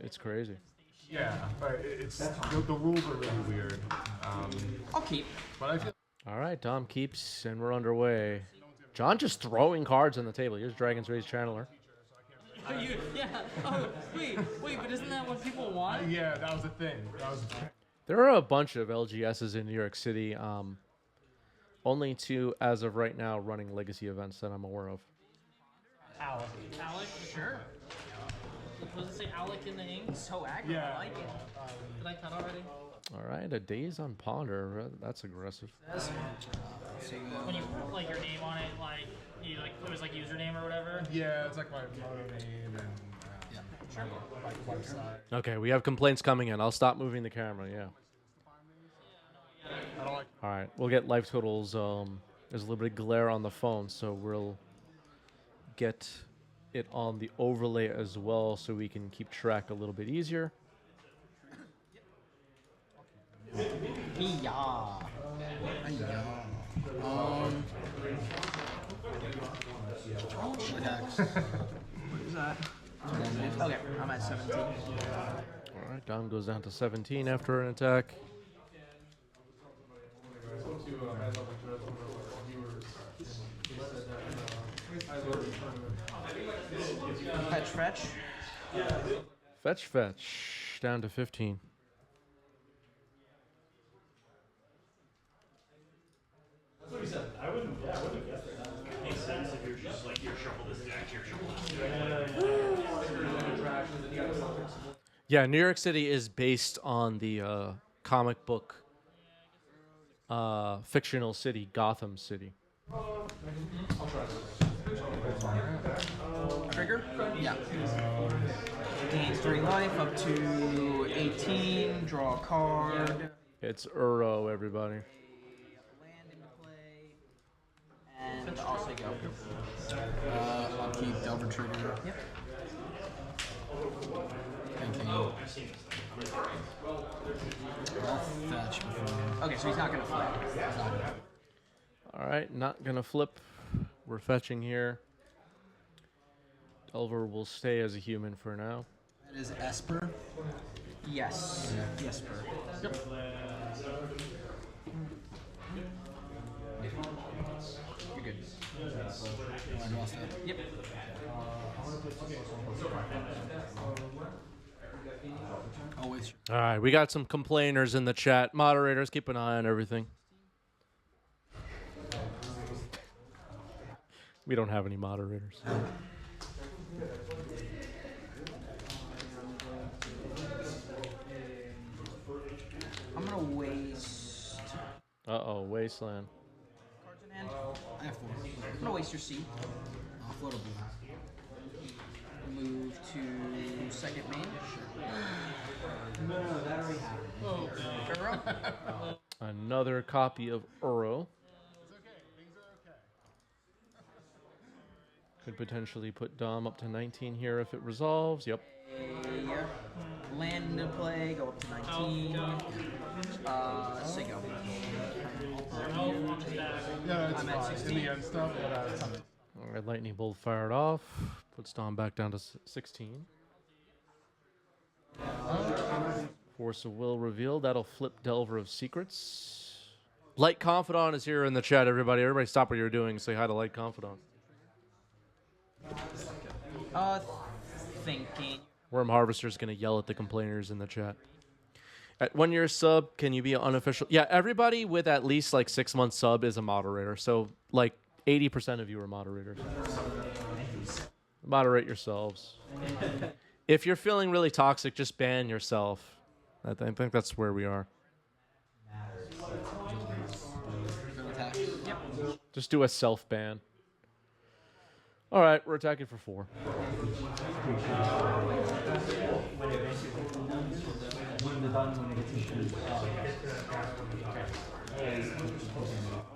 It's crazy. Yeah, but it's the rules are really weird. I'll keep. But I feel. All right, Dom keeps, and we're underway. John just throwing cards on the table. Here's Dragon's Rage Channeler. Yeah. Oh, wait, but isn't that what people want? Yeah, that was the thing. There are a bunch of LGSs in New York City. Only two, as of right now, running legacy events that I'm aware of. Alec, sure. Supposed to say Alec in the ink. So aggro, Yeah. I like it. Did I cut already? All right, a Days on Ponder. That's aggressive. When you put like your name on it, like you like it was like username or whatever. Yeah, it's like my moto name and like website. Okay, we have complaints coming in. I'll stop moving the camera. Yeah. I don't like. All right, we'll get life totals. There's a little bit of glare on the phone, so we'll get it on the overlay as well, so we can keep track a little bit easier. Yeah. What is that? Okay, I'm at 17. All right, Dom goes down to 17 after an attack. Fetch. Fetch. Down to 15. That's what he said. I wouldn't guess right now. It makes sense if you're just like, you're shuffle this deck, you're shuffle this deck. Yeah, New York City is based on the comic book fictional city, Gotham City. Trigger? Yeah. Gains 3 life up to 18. Draw a card. It's Uro, everybody. Land into play. And I'll say go. I'll keep Delver Trigger. Yep. Thinking. I'll fetch before. Okay, so he's not gonna flip. All right, not going to flip. We're fetching here. Delver will stay as a human for now. That is Esper. Yes. Yeah. Esper. Yep. You're good. I draw step. Yep. Always. All right, we got some complainers in the chat. Moderators, keep an eye on everything. We don't have any moderators. I'm gonna waste Uh-oh, Wasteland. cards in hand. I have 4. I'm gonna waste your seat. Floatable. Move to second main. Trevor? Another copy of Uro. Could potentially put Dom up to 19 here if it resolves. Yep. Land into play, go up to 19. Say go. Yeah, it's I'm at fine. 16. In the end stuff, but All right, Lightning Bolt fired off. Puts Dom back down to 16. Force of Will revealed. That'll flip Delver of Secrets. Light Confidant is here in the chat, everybody. Everybody stop what you're doing. Say hi to Light Confidant. Thinking. Worm Harvester's going to yell at the complainers in the chat. At 1 year sub, can you be unofficial? Yeah, everybody with at least like 6 months sub is a moderator. So like 80% of you are moderators. Moderate yourselves. If you're feeling really toxic, just ban yourself. I think that's where we are. Yep. Just do a self-ban. All right, we're attacking for 4.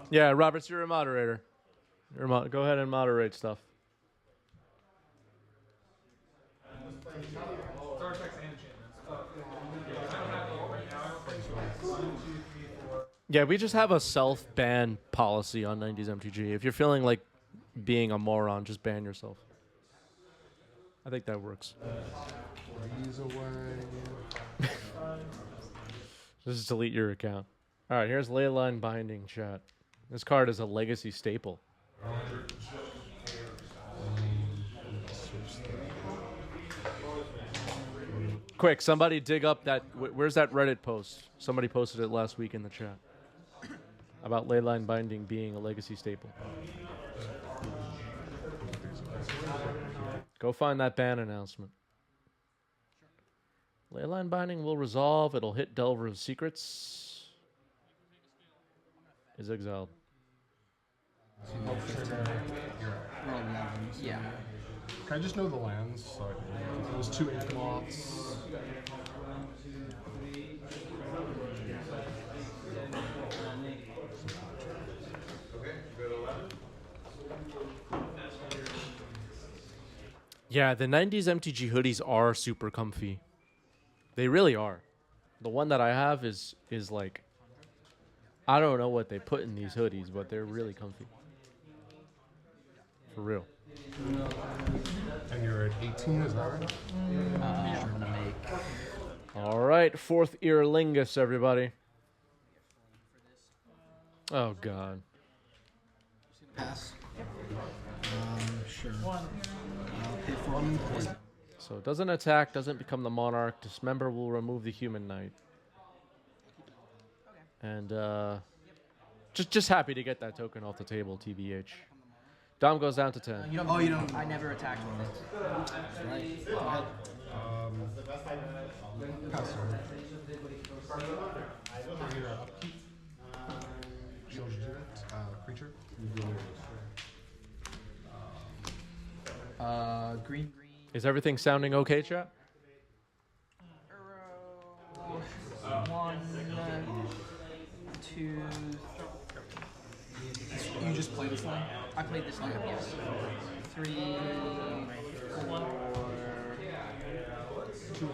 Yeah, Roberts, you're a moderator. Go ahead and moderate stuff. Yeah, we just have a self-ban policy on 90s MTG. If you're feeling like being a moron, just ban yourself. I think that works. hoodies away. Just delete your account. All right, here's Leyline Binding, chat. This card is a legacy staple. Quick, somebody dig up that. Where's that Reddit post? Somebody posted it last week in the chat about Leyline Binding being a legacy staple. Go find that ban announcement. Leyline Binding will resolve. It'll hit Delver's Secrets. Is exiled. We're 11. So Yeah. Can I just know the lands? So it was 2 ink moths. Yeah, the 90s MTG hoodies are super comfy. They really are. The one that I have is like, I don't know what they put in these hoodies, but they're really comfy. For real. And you're at 18, is that right? I'm gonna make. All right, fourth Earlingus, everybody. Oh, God. Pass. Sure. I'll pay for one poison. So it doesn't attack, doesn't become the Monarch. Dismember will remove the Human Knight. And just happy to get that token off the table, TBH. Dom goes down to 10. You don't. Oh, you don't. I never attacked with it. Right. Go ahead. Pass over. Your upkeep. Shield creature. Green. Is everything sounding okay, chat? One, two. You just play this line? I played this line. Yes. 3, 4. 2 ink.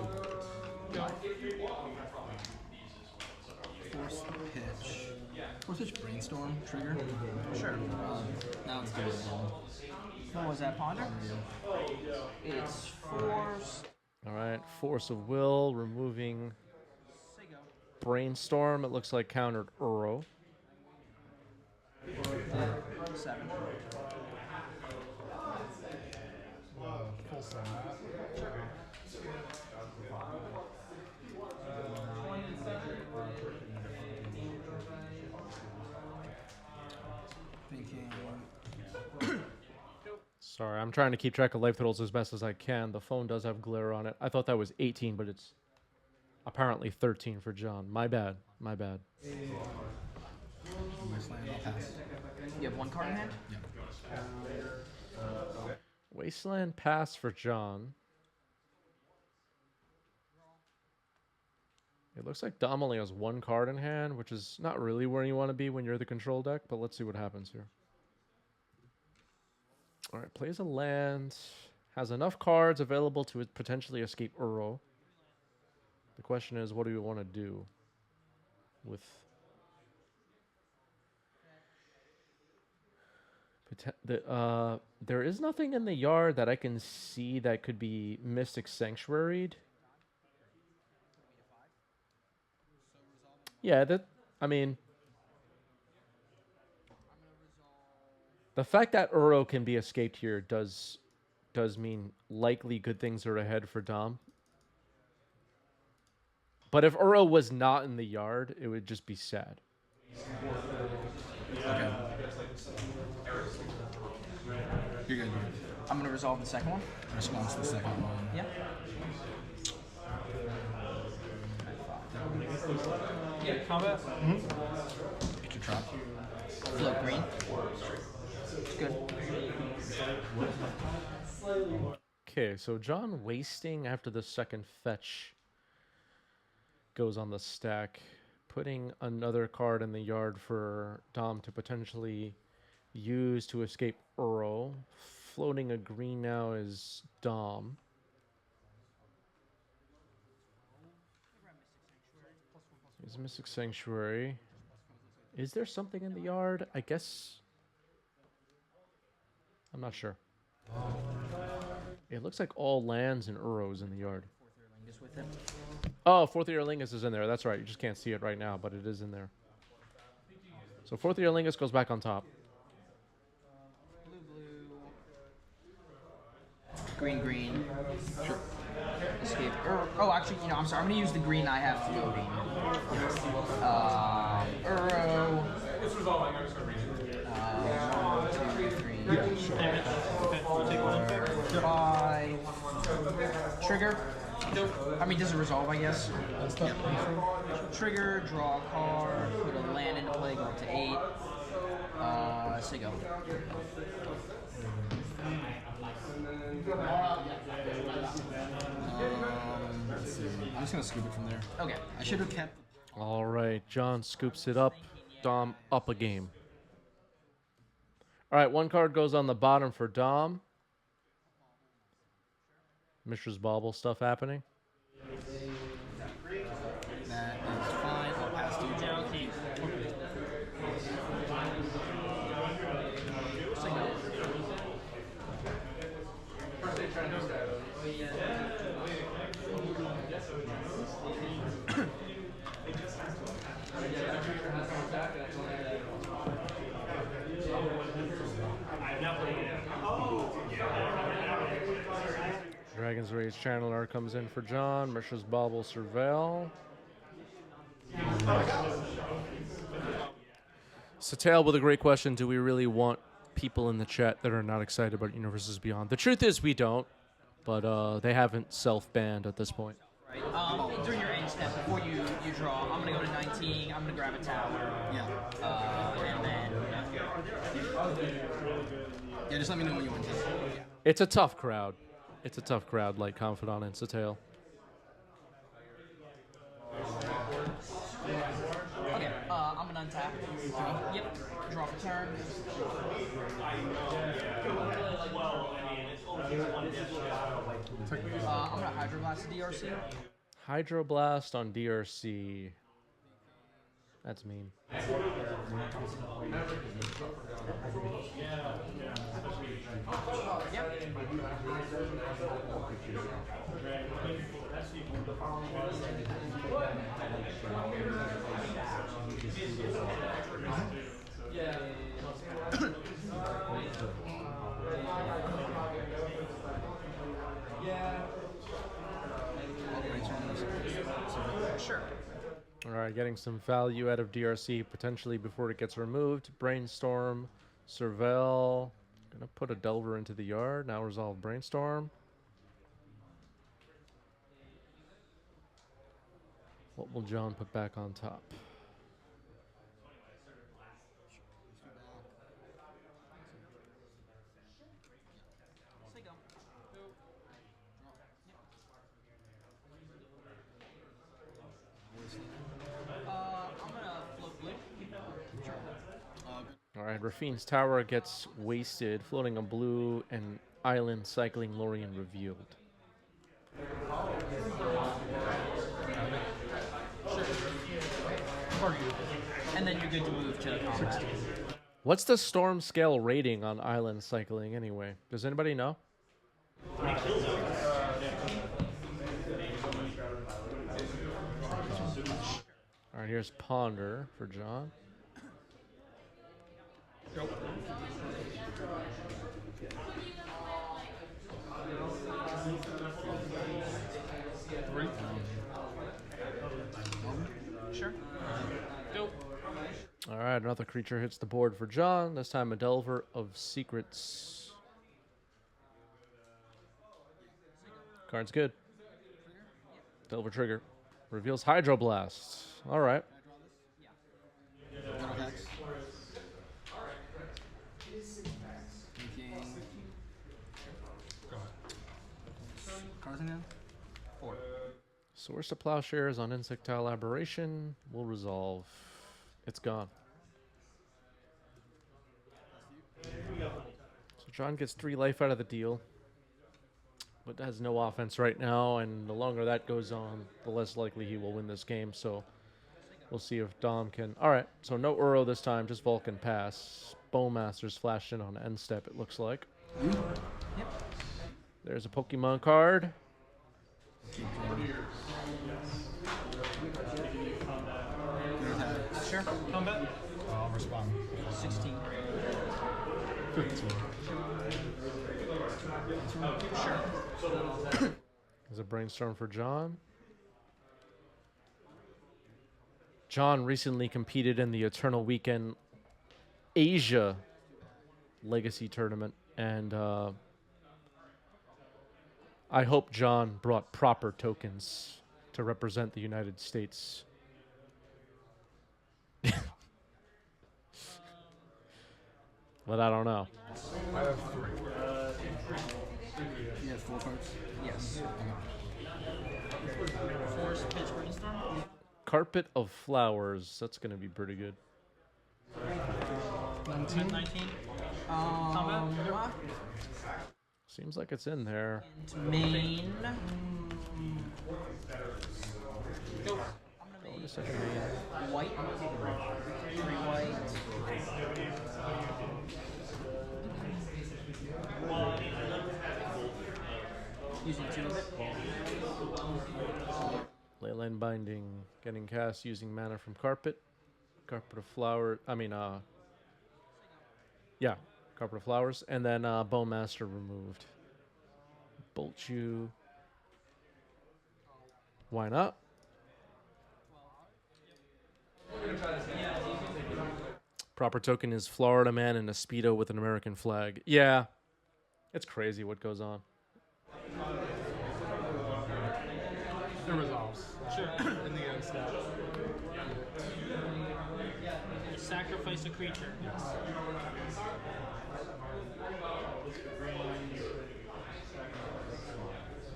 Force pitch. Force pitch brainstorm trigger. Sure. Now it's good. What was that, Ponder? It's force. All right, Force of Will, removing Brainstorm. It looks like countered Uro. 7. Full set. Thinking. Sorry, I'm trying to keep track of life totals as best as I can. The phone does have glare on it. I thought that was 18, but it's apparently 13 for John. My bad. My bad. Wasteland, I'll pass. You have one card in hand? Wasteland pass for John. It looks like Dom only has one card in hand, which is not really where you want to be when you're the control deck, but let's see what happens here. All right, plays a land. Has enough cards available to potentially escape Uro. The question is, what do we want to do with... there is nothing in the yard that I can see that could be Mystic Sanctuaried. Yeah, I mean... The fact that Uro can be escaped here does mean likely good things are ahead for Dom. But if Uro was not in the yard, it would just be sad. Okay. You're good. I'm gonna resolve the second one. Response to the second one. Yeah. Combat. Get your trap. Float green. It's good. Okay, so John wasting after the second fetch goes on the stack, putting another card in the yard for Dom to potentially use to escape Uro. Floating a green now is Dom. Is Mystic Sanctuary. Is there something in the yard? I guess. I'm not sure. It looks like all lands and Uros in the yard. Lingus with it. Oh, fourth year Lingus is in there. That's right. You just can't see it right now, but it is in there. So fourth year Lingus goes back on top. Blue, blue. Green, green. Sure. Escape. Oh, actually, you know, I'm sorry. I'm gonna use the green I have floating. Uro. It's resolving. I'm just gonna read it. 1, 2, 3, 4, 5. Trigger. I mean, does it resolve? I guess. Trigger. Draw a card. Put a land into play. Go up to 8. Say go. Let's see. I'm just gonna scoop it from there. Okay. I should have kept. All right, John scoops it up. Dom up a game. All right, one card goes on the bottom for Dom. Mishra's Bauble stuff happening. That is fine. I'll pass to you, John. Dragon's Rage Channeler comes in for John. Mishra's Bauble Surveil. Satel with a great question. Do we really want people in the chat that are not excited about Universes Beyond? The truth is we don't, but they haven't self-banned at this point. Right. During your end step, before you draw, I'm gonna go to 19. I'm gonna grab a tower. Yeah. And then. Yeah, just let me know when you want to. Yeah. It's a tough crowd. It's a tough crowd like Confidant and Satel. Okay, I'm gonna untap. Yep. Draw for turn. I'm gonna Hydroblast the DRC. Hydroblast on DRC. That's mean. Sure. All right, getting some value out of DRC potentially before it gets removed. Brainstorm, Surveil. Gonna put a Delver into the yard. Now resolve Brainstorm. What will John put back on top? I'm gonna float blue. All right, Rafine's Tower gets wasted, floating on blue, and Island Cycling Lorien revealed. And then you're good to move to combat. What's the storm scale rating on Island Cycling anyway? Does anybody know? All right, here's Ponder for John. Sure. All right, another creature hits the board for John. This time a Delver of Secrets. Card's good. Delver trigger. Reveals Hydroblast. All right. Cards again? 4. Source of Plowshares on Insectile Aberration will resolve. It's gone. So John gets 3 life out of the deal, but has no offense right now, and the longer that goes on, the less likely he will win this game. So we'll see if Dom can. All right, so no Uro this time, just Vulcan pass. Bowmaster's flashed in on end step, it looks like. Yep. There's a Pokemon card. Sure. Combat. I'll respond. 16. 15. Sure. There's a brainstorm for John. John recently competed in the Eternal Weekend Asia Legacy Tournament, and I hope John brought proper tokens to represent the United States. But I don't know. I have 3. You have 4 cards. Yes. Force pitch brainstorm. Carpet of Flowers. That's going to be pretty good. 19. Combat. Seems like it's in there. Into main. Go. Go to second main. White. 3 white. Using 2 of it. Leyline Binding. Getting cast using mana from Carpet. Carpet of Flower. Yeah. Carpet of Flowers. And then Bowmaster removed. Bolt you. Why not? Proper token is Florida man in a Speedo with an American flag. Yeah. It's crazy what goes on. It resolves. Sure. In the end step. Sacrifice a creature. Yes.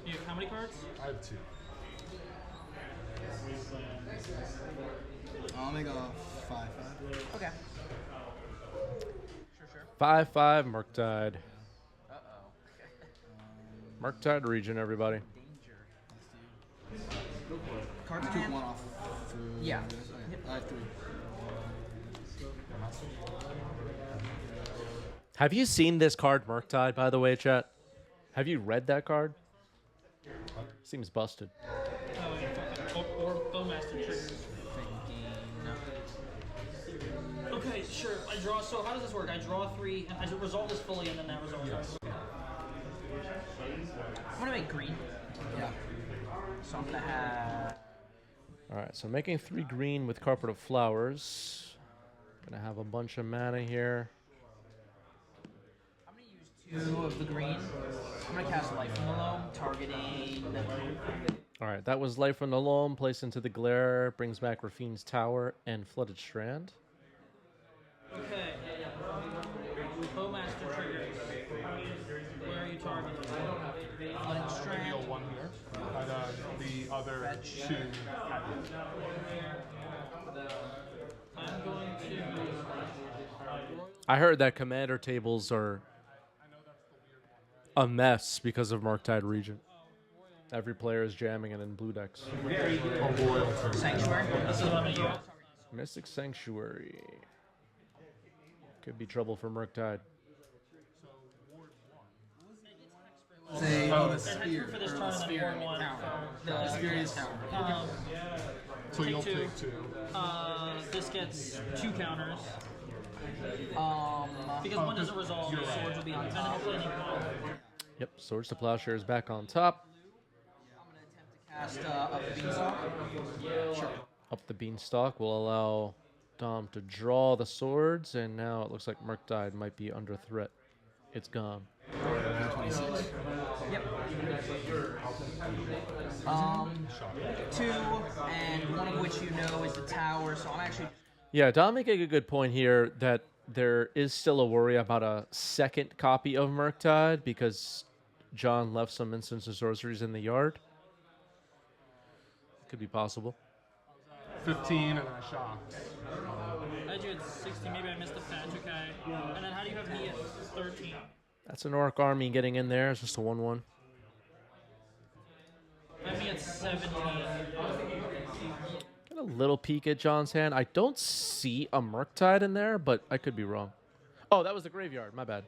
You have how many cards? I have 2. I'll make a 5/5. Okay. Sure. 5/5 Murktide. Uh-oh. Murktide region, everybody. Danger. Cards in took hand? 1 off. For Yeah. this. Okay. I have 3. Have you seen this card, Murktide, by the way, chat? Have you read that card? Seems busted. Oh, yeah. Or Bowmaster triggers. Okay, sure. I draw. So how does this work? I draw 3, and I resolve this fully, and then that resolves. Yes. I'm gonna make green. Yeah. So I'm gonna have. All right, so making 3 green with Carpet of Flowers. Gonna have a bunch of mana here. I'm gonna use 2 of the green. I'm gonna cast Life from the Loam, targeting. All right, that was Life from the Loam. Placed into the Glare. Brings back Rafine's Tower and Flooded Strand. Okay. Bowmaster triggers. Where are you targeting? Flooded Maybe Strand. a 1 here. And the other 2. I'm going to. I heard that commander tables are a mess because of Murktide region. Every player is jamming it in blue decks. A royalty. Sanctuary. This is what I'm gonna use. Mystic Sanctuary. Could be trouble for Murktide. Say Oh, the And spear. for this Or turn, the and spear then and one tower. for The spear is tower. So you'll Take 2. take 2. This gets 2 counters. Because one doesn't resolve, you're right. swords will be on top. Yep, Swords to Plowshares back on top. Cast up the beanstalk. Sure. Up the Beanstalk will allow Dom to draw the swords, and now it looks like Murktide might be under threat. It's gone. 26. Yep. 2, and one of which you know is the tower, so I'm actually. Yeah, Dom making a good point here that there is still a worry about a second copy of Murktide because John left some instants and sorceries in the yard. Could be possible. 15 and I shocked. I had you at 60, maybe I missed the patch, okay. And then how do you have me at 13? That's an Orc army getting in there. It's just a 1/1. I have me at 17. Get a little peek at John's hand. I don't see a Murktide in there, but I could be wrong. Oh, that was the graveyard. My bad.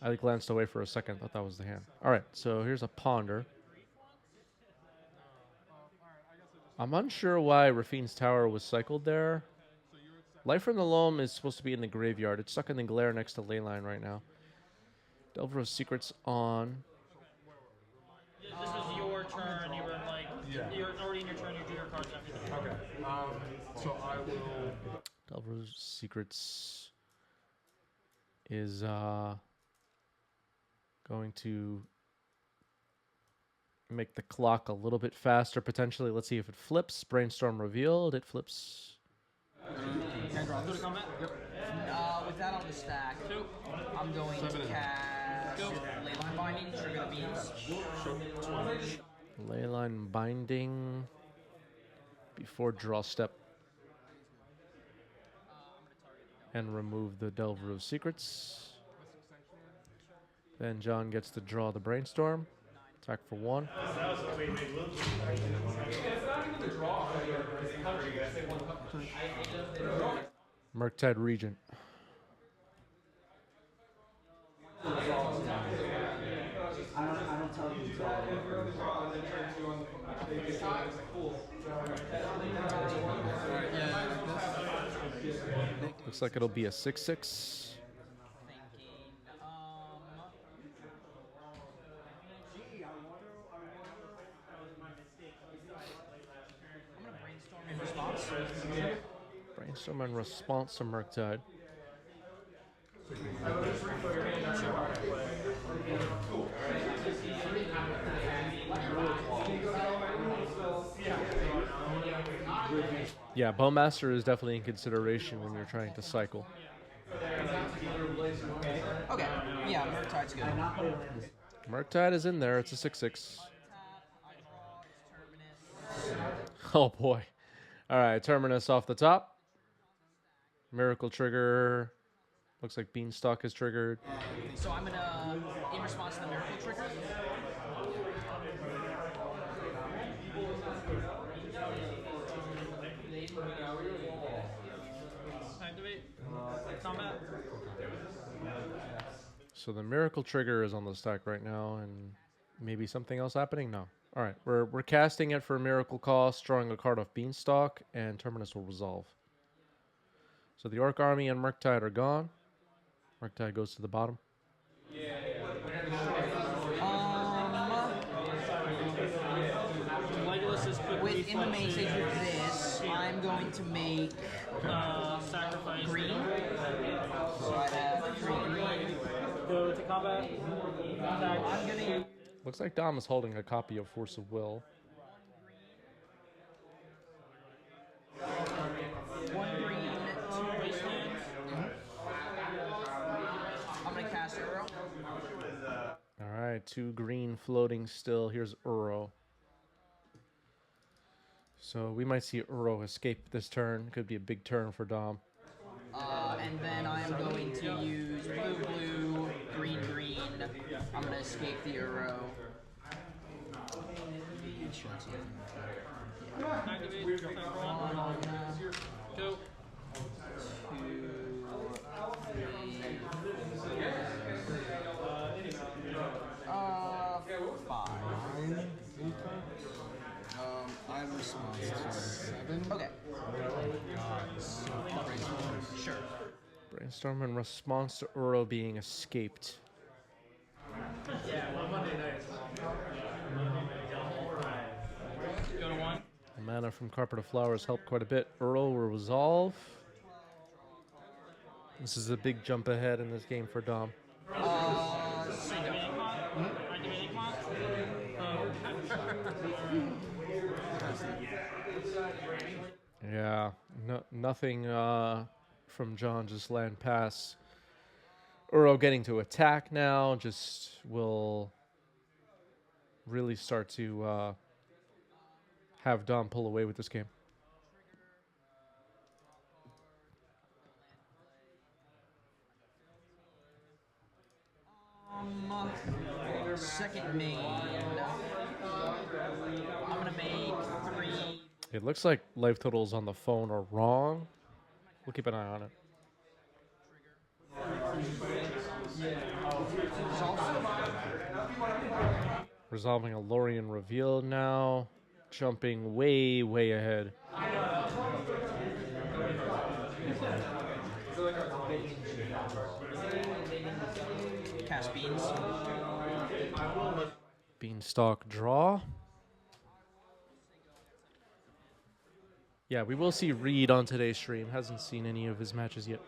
I glanced away for a second. Thought that was the hand. All right, so here's a Ponder. I'm unsure why Rafine's Tower was cycled there. Life from the Loam is supposed to be in the graveyard. It's stuck in the glare next to Leyline right now. Delver's Secret's on. This was your turn. You were like, you're already in your turn. You drew your cards after that. Okay. So I will. Delver's Secrets is going to make the clock a little bit faster potentially. Let's see if it flips. Brainstorm revealed. It flips. Can I draw? Go to combat. With that on the stack, I'm going to cast Leyline Binding, trigger the beams. Leyline Binding before draw step. And remove the Delver of Secrets. Then John gets to draw the Brainstorm. Attack for 1. Murktide Regent. Looks like it'll be a 6/6. Brainstorm in response to Murktide. Yeah, Bowmaster is definitely in consideration when you're trying to cycle. Okay, yeah, Murktide's good. Murktide is in there. It's a 6/6. Oh boy. All right, Terminus off the top. Miracle trigger. Looks like Beanstalk is triggered. So I'm gonna, in response to the Miracle trigger, Activate. Combat. So the Miracle trigger is on the stack right now, and maybe something else happening? No. All right, we're casting it for a Miracle cost, drawing a card off Beanstalk, and Terminus will resolve. So the Orc Army and Murktide are gone. Murktide goes to the bottom. Legolas is quickly in the main stage with this, I'm going to make sacrifice. green. So I have 3 green. Go to combat. I'm gonna Looks like Dom is holding a copy of Force of Will. 1 green, 2 wastelands. I'm gonna cast Uro. All right, 2 green floating still. Here's Uro. So we might see Uro escape this turn. Could be a big turn for Dom. And then I am going to use blue, green. I'm gonna escape the Uro. Activate. Go. 5. I have a response to 7. Okay. Sure. Brainstorm in response to Uro being escaped. Go to 1. The mana from Carpet of Flowers helped quite a bit. Uro will resolve. This is a big jump ahead in this game for Dom. Yeah, nothing from John, just land pass. Uro getting to attack now, just will really start to have Dom pull away with this game. Second main. I'm gonna make 3. It looks like life totals on the phone are wrong. We'll keep an eye on it. Resolving a Lorien revealed now. jumping way, way ahead. Cast beans. Beanstalk draw. Yeah, we will see Reed on today's stream. Hasn't seen any of his matches yet.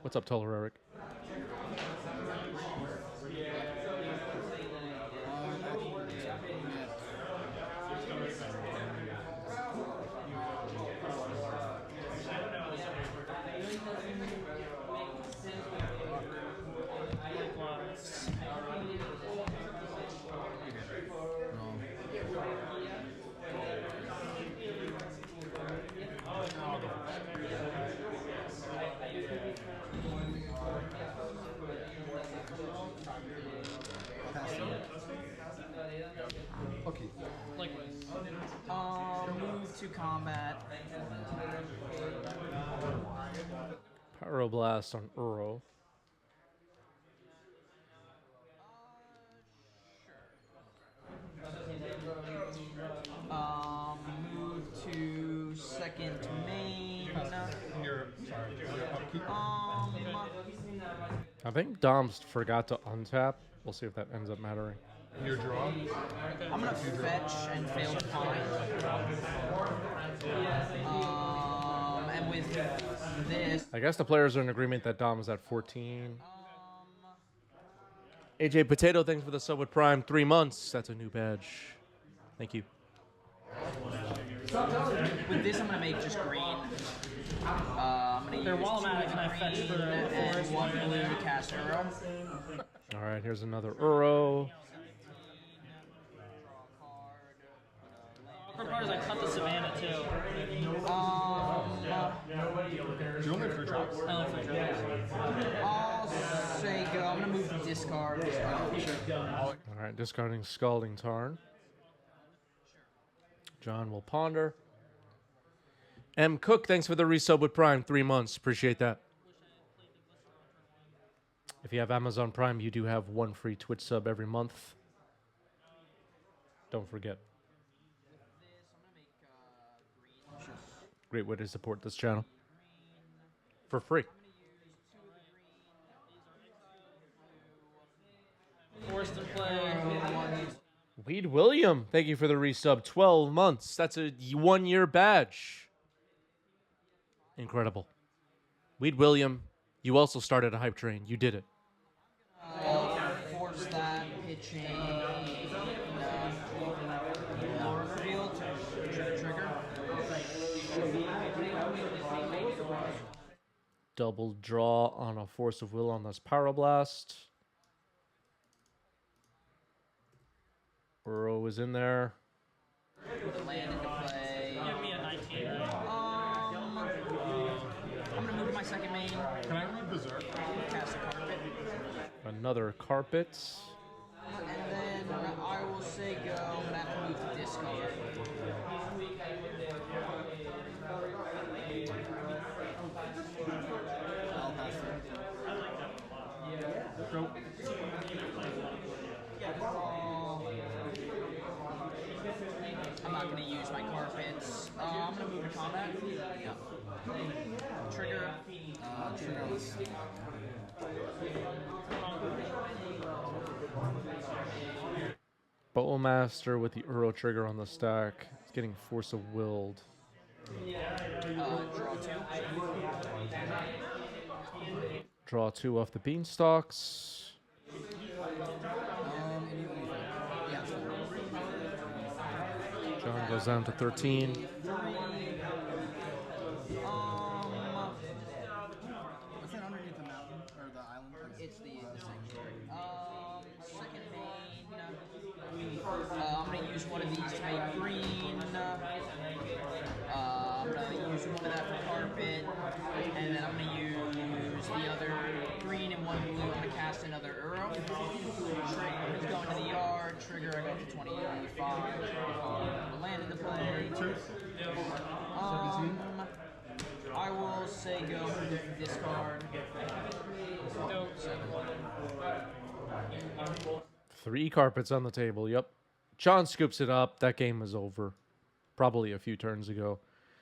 What's up, Taller Eric? Okay. Move to combat. Pyroblast on Uro. Move to second main. Your upkeep. I think Dom's forgot to untap. We'll see if that ends up mattering. Your draw. I'm gonna fetch and fail to find. And with this, I guess the players are in agreement that Dom is at 14. AJ Potato, thanks for the sub with Prime. 3 months. That's a new badge. Thank you. with this, I'm gonna make just green. I'm gonna They're use wall 2 magic, and I fetch green for and 1 blue to cast Uro. All right, here's another Uro. Hard part is I cut the Savannah too. Do you only for drops? I only for drops. I'll say go. I'm gonna move to discard. All right, discarding Scalding Tarn. John will ponder. M. Cook, thanks for the resub with Prime. 3 months. Appreciate that. If you have Amazon Prime, you do have 1 free Twitch sub every month. Don't forget. Great way to support this channel. For free. Forced to play. Weed William, thank you for the resub. 12 months. That's a 1-year badge. Incredible. Weed William, you also started a hype train. You did it. Force that pitching. Lower reveal to trigger. Double draw on a Force of Will on this Pyroblast. Uro is in there. Land into play. Give me a 19. I'm gonna move to my second main. Can I read Berserk? Cast a carpet. Another carpet. And then I will say go. I'm gonna have to move to discard. I'll pass it. Go. I'm not going to use my carpets. I'm going to move to combat. Yeah. Trigger. Trigger on this. Bowmaster with the Uro trigger on the stack. It's getting Force of Willed. Draw 2. Draw 2 off the Beanstalks. Yeah. John goes down to 13. What's that underneath the mountain or the island? It's the sanctuary. Second main. I'm going to use one of these to make green. I'm going to use one of that for carpet. And then I'm going to use the other green and 1 blue. I'm going to cast another Uro. Trigger is going to the yard. Trigger, I go to 25. Land in the play. 17. I will say go discard. Go. 7. 3 carpets on the table. Yep. John scoops it up. That game was over. Probably a few turns ago.